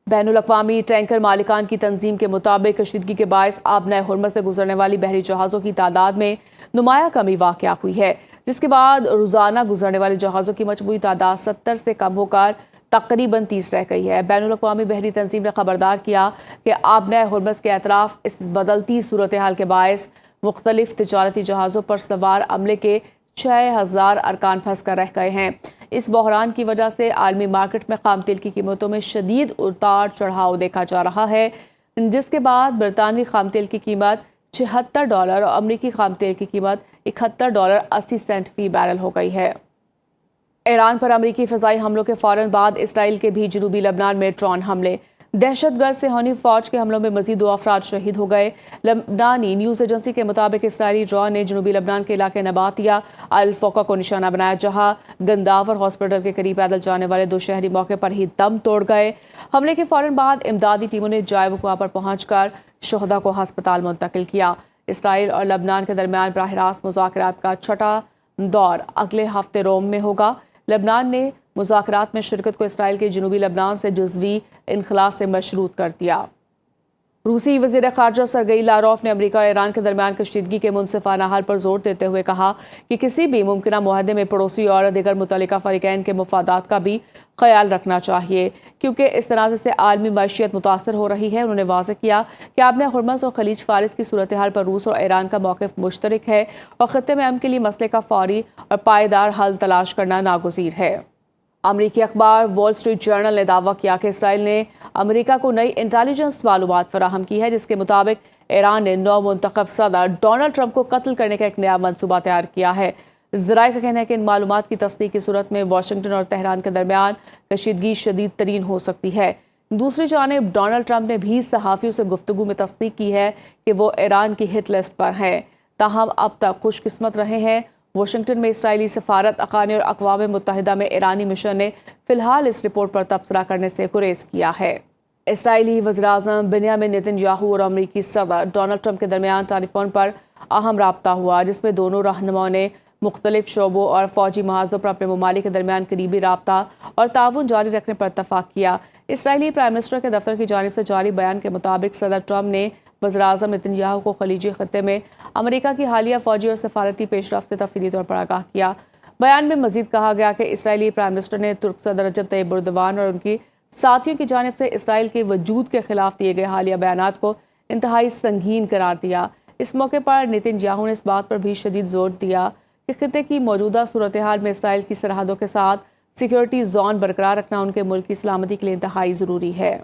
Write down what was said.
بین الاقوامی ٹینکر مالکان کی تنظیم کے مطابق کشیدگی کے باعث آبنۂ ہرمز سے گزرنے والی بحری جہازوں کی تعداد میں نمایاں کمی واقع ہوئی ہے، جس کے بعد روزانہ گزرنے والے جہازوں کی مجموعی تعداد 70 سے کم ہو کر تقریباً 30 رہ گئی ہے۔ بین الاقوامی بحری تنظیم نے خبردار کیا کہ آبنۂ ہرمز کے اطراف اس بدلتی صورتحال کے باعث مختلف تجارتی جہازوں پر سوار عملے کے 6000 ارکان پھنس کر رہ گئے ہیں۔ اس بحران کی وجہ سے عالمی مارکیٹ میں خام تیل کی قیمتوں میں شدید اتار چڑھاؤ دیکھا جا رہا ہے، جس کے بعد برطانوی خام تیل کی قیمت $76 اور امریکی خام تیل کی قیمت $71.80 فی بیرل ہو گئی ہے۔ ایران پر امریکی فضائی حملوں کے فوراً بعد اسرائیل کے بھی جنوبی لبنان میں ڈرون حملے۔ دہشت گرد صہیونی فوج کے حملوں میں مزید 2 افراد شہید ہو گئے۔ لبنانی نیوز ایجنسی کے مطابق اسرائیلی ڈرون نے جنوبی لبنان کے علاقے نباتیہ الفوقہ کو نشانہ بنایا، جہاں گنداور ہاسپٹل کے قریب پیدل جانے والے 2 شہری موقع پر ہی دم توڑ گئے۔ حملے کے فوراً بعد امدادی ٹیموں نے جائے وقوع پر پہنچ کر شہداء کو ہسپتال منتقل کیا۔ اسرائیل اور لبنان کے درمیان براہ راست مذاکرات کا 6واں دور اگلے ہفتے روم میں ہوگا۔ لبنان نے مذاکرات میں شرکت کو اسرائیل کے جنوبی لبنان سے جزوی انخلاء سے مشروط کر دیا۔ روسی وزیر خارجہ سرگئی لاروف نے امریکہ اور ایران کے درمیان کشیدگی کے منصفانہ حل پر زور دیتے ہوئے کہا کہ کسی بھی ممکنہ معاہدے میں پڑوسی اور دیگر متعلقہ فریقین کے مفادات کا بھی خیال رکھنا چاہیے، کیونکہ اس تنازع سے عالمی معیشت متاثر ہو رہی ہے۔ انہوں نے واضح کیا کہ آبنۂ ہرمز اور خلیج فارس کی صورتحال پر روس اور ایران کا موقف مشترک ہے اور خطے میں امن کے لیے مسئلے کا فوری اور پائیدار حل تلاش کرنا ناگزیر ہے۔ امریکی اخبار وال اسٹریٹ جرنل نے دعویٰ کیا کہ اسرائیل نے امریکہ کو نئی انٹیلیجنس معلومات فراہم کی ہے، جس کے مطابق ایران نے نو منتخب صدر ڈونلڈ ٹرمپ کو قتل کرنے کا ایک نیا منصوبہ تیار کیا ہے۔ ذرائع کا کہنا ہے کہ ان معلومات کی تصدیق کی صورت میں واشنگٹن اور تہران کے درمیان کشیدگی شدید ترین ہو سکتی ہے۔ دوسری جانب ڈونلڈ ٹرمپ نے بھی صحافیوں سے گفتگو میں تصدیق کی ہے کہ وہ ایران کی ہٹ لسٹ پر ہیں، تاہم اب تک خوش قسمت رہے ہیں۔ واشنگٹن میں اسرائیلی سفارت خانے اور اقوام متحدہ میں ایرانی مشن نے فی الحال اس رپورٹ پر تبصرہ کرنے سے گریز کیا ہے۔ اسرائیلی وزیراعظم بنیامن نیتن یاہو اور امریکی صدر ڈونلڈ ٹرمپ کے درمیان ٹیلی فون پر اہم رابطہ ہوا، جس میں دونوں رہنماؤں نے مختلف شعبوں اور فوجی محاذوں پر اپنے ممالک کے درمیان قریبی رابطہ اور تعاون جاری رکھنے پر اتفاق کیا۔ اسرائیلی پرائم منسٹر کے دفتر کی جانب سے جاری بیان کے مطابق صدر ٹرمپ نے وزیراعظم نیتن یاہو کو خلیجی خطے میں امریکہ کی حالیہ فوجی اور سفارتی پیش رفت سے تفصیلی طور پر آگاہ کیا۔ بیان میں مزید کہا گیا کہ اسرائیلی پرائم منسٹر نے ترک صدر رجب طیب اردوان اور ان کی ساتھیوں کی جانب سے اسرائیل کے وجود کے خلاف دیے گئے حالیہ بیانات کو انتہائی سنگین قرار دیا۔ اس موقع پر نیتن یاہو نے اس بات پر بھی شدید زور دیا کہ خطے کی موجودہ صورتحال میں اسرائیل کی سرحدوں کے ساتھ سیکیورٹی زون برقرار رکھنا ان کے ملک کی سلامتی کے لیے انتہائی ضروری ہے۔